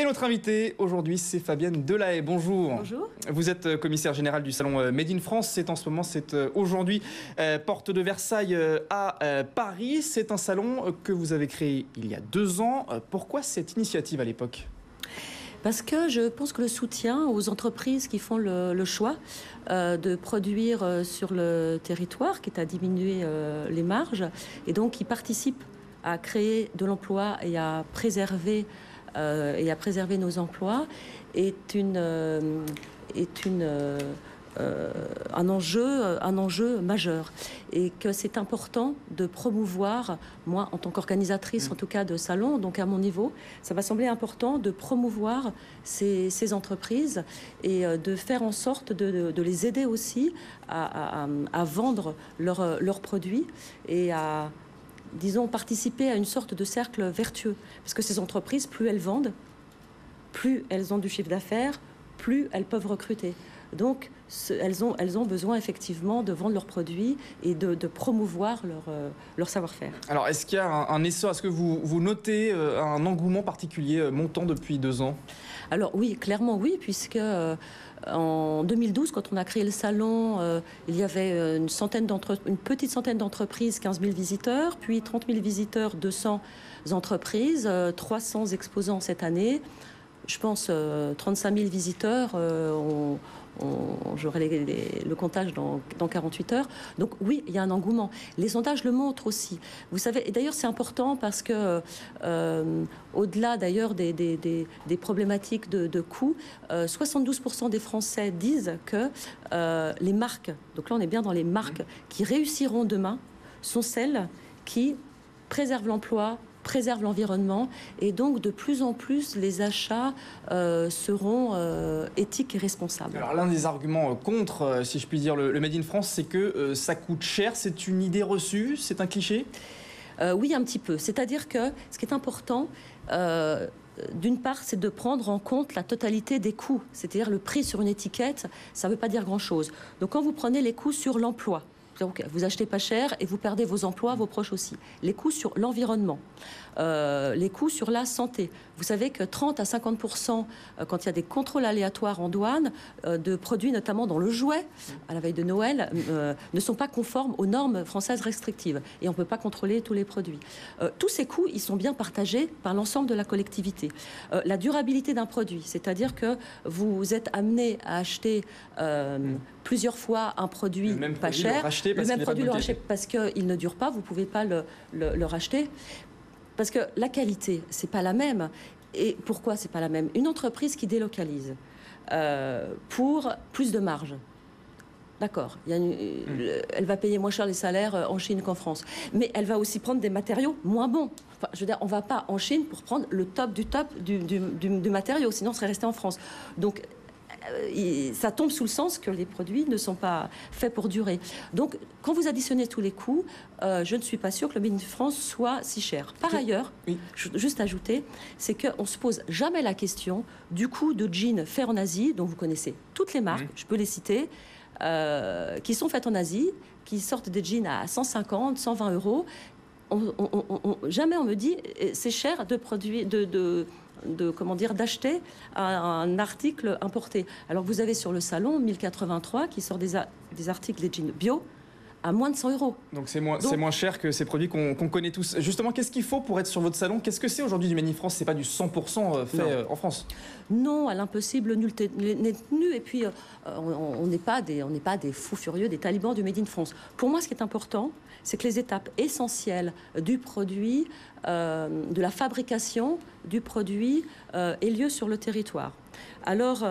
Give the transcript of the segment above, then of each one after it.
Et notre invitée aujourd'hui, c'est Fabienne Delahaye. Bonjour. Bonjour. Vous êtes commissaire générale du salon Made in France. C'est aujourd'hui porte de Versailles à Paris. C'est un salon que vous avez créé il y a 2 ans. Pourquoi cette initiative à l'époque ? Parce que je pense que le soutien aux entreprises qui font le choix de produire sur le territoire, quitte à diminuer les marges, et donc qui participent à créer de l'emploi et à préserver nos emplois, est un enjeu majeur, et que c'est important de promouvoir, moi en tant qu'organisatrice en tout cas de salon, donc à mon niveau, ça va sembler important de promouvoir ces entreprises et de faire en sorte de les aider aussi à vendre leurs produits et à, disons, participer à une sorte de cercle vertueux. Parce que ces entreprises, plus elles vendent, plus elles ont du chiffre d'affaires, plus elles peuvent recruter. Donc, elles ont besoin effectivement de vendre leurs produits et de promouvoir leur savoir-faire. Alors, est-ce qu'il y a un essor ? Est-ce que vous notez un engouement particulier montant depuis 2 ans ? Alors oui, clairement oui, puisque en 2012, quand on a créé le salon, il y avait une petite centaine d'entreprises, 15 000 visiteurs, puis 30 000 visiteurs, 200 entreprises, 300 exposants cette année. Je pense 35 000 visiteurs, j'aurai le comptage dans 48 heures. Donc oui, il y a un engouement. Les sondages le montrent aussi. Vous savez, et d'ailleurs c'est important parce que au-delà d'ailleurs des problématiques de coûts, 72% des Français disent que les marques, donc là on est bien dans les marques qui réussiront demain, sont celles qui préservent l'emploi, préserve l'environnement, et donc de plus en plus les achats seront éthiques et responsables. Alors l'un des arguments contre, si je puis dire, le Made in France, c'est que ça coûte cher. C'est une idée reçue, c'est un cliché ? Oui, un petit peu. C'est-à-dire que ce qui est important, d'une part, c'est de prendre en compte la totalité des coûts. C'est-à-dire le prix sur une étiquette, ça ne veut pas dire grand-chose. Donc quand vous prenez les coûts sur l'emploi, donc, vous achetez pas cher et vous perdez vos emplois, vos proches aussi. Les coûts sur l'environnement, les coûts sur la santé. Vous savez que 30 à 50%, quand il y a des contrôles aléatoires en douane, de produits, notamment dans le jouet, à la veille de Noël, ne sont pas conformes aux normes françaises restrictives. Et on ne peut pas contrôler tous les produits. Tous ces coûts, ils sont bien partagés par l'ensemble de la collectivité. La durabilité d'un produit, c'est-à-dire que vous êtes amené à acheter plusieurs fois un produit pas cher. Le même produit le racheter parce qu'il ne dure pas, vous ne pouvez pas le racheter. Parce que la qualité, ce n'est pas la même. Et pourquoi ce n'est pas la même ? Une entreprise qui délocalise pour plus de marge, d'accord, elle va payer moins cher les salaires en Chine qu'en France. Mais elle va aussi prendre des matériaux moins bons. Enfin, je veux dire, on ne va pas en Chine pour prendre le top du top du matériau, sinon on serait resté en France. Donc, ça tombe sous le sens que les produits ne sont pas faits pour durer. Donc, quand vous additionnez tous les coûts, je ne suis pas sûre que le Made in France soit si cher. Par ailleurs, juste ajouter, c'est qu'on ne se pose jamais la question du coût de jeans faits en Asie, dont vous connaissez toutes les marques, je peux les citer, qui sont faites en Asie, qui sortent des jeans à 150, 120 euros. Jamais on me dit c'est cher d'acheter un article importé. Alors vous avez sur le salon 1083 qui sort des articles, des jeans bio à moins de 100 euros. Donc c'est moins cher que ces produits qu'on connaît tous. Justement, qu'est-ce qu'il faut pour être sur votre salon ? Qu'est-ce que c'est aujourd'hui du Made in France ? C'est pas du 100% fait en France ? Non, à l'impossible, nul n'est tenu. Et puis, on n'est pas des fous furieux, des talibans du Made in France. Pour moi, ce qui est important, c'est que les étapes essentielles du produit, de la fabrication du produit, aient lieu sur le territoire. Alors,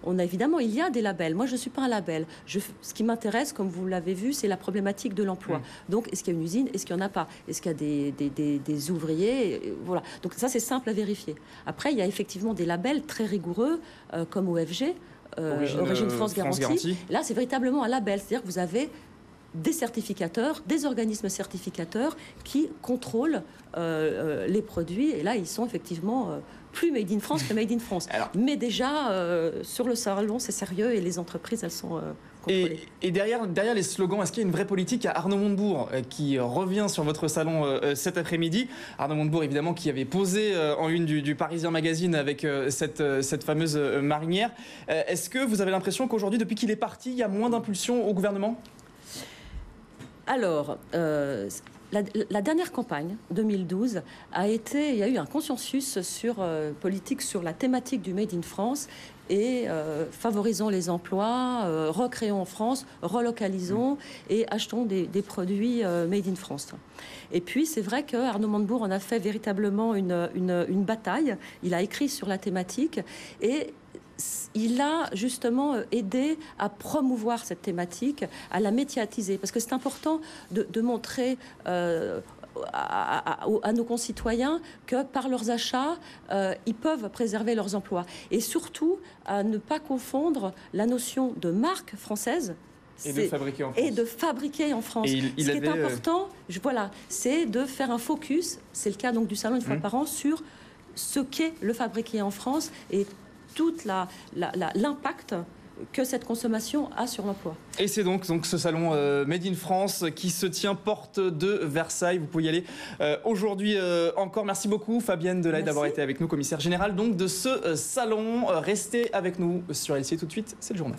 il y a des labels. Moi, je ne suis pas un label. Ce qui m'intéresse, comme vous l'avez vu, c'est la problématique de l'emploi. Donc, est-ce qu'il y a une usine ? Est-ce qu'il n'y en a pas ? Est-ce qu'il y a des ouvriers ? Voilà. Donc, ça, c'est simple à vérifier. Après, il y a effectivement des labels très rigoureux, comme OFG, Origine France Garantie. Là, c'est véritablement un label. C'est-à-dire que vous avez des certificateurs, des organismes certificateurs qui contrôlent les produits. Et là, ils sont effectivement plus Made in France que Made in France. Alors, mais déjà, sur le salon, c'est sérieux et les entreprises, elles sont contrôlées. Et derrière les slogans, est-ce qu'il y a une vraie politique? Arnaud Montebourg qui revient sur votre salon cet après-midi. Arnaud Montebourg, évidemment, qui avait posé en une du Parisien Magazine avec cette fameuse marinière. Est-ce que vous avez l'impression qu'aujourd'hui, depuis qu'il est parti, il y a moins d'impulsion au gouvernement? Alors, la dernière campagne, 2012, il y a eu un consensus politique sur la thématique du Made in France et favorisons les emplois, recréons en France, relocalisons et achetons des produits Made in France. Et puis, c'est vrai qu'Arnaud Montebourg en a fait véritablement une bataille. Il a écrit sur la thématique et il a justement aidé à promouvoir cette thématique, à la médiatiser, parce que c'est important de montrer à nos concitoyens que par leurs achats, ils peuvent préserver leurs emplois. Et surtout, à ne pas confondre la notion de marque française et de fabriquer en France. Et de fabriquer en France. Ce qui est important, c'est de faire un focus, c'est le cas donc du salon une fois par an, sur ce qu'est le fabriquer en France et toute l'impact que cette consommation a sur l'emploi. Et c'est donc ce salon Made in France qui se tient porte de Versailles. Vous pouvez y aller aujourd'hui encore. Merci beaucoup Fabienne Delahaye d'avoir été avec nous, commissaire générale donc de ce salon. Restez avec nous sur LCI tout de suite, c'est le journal.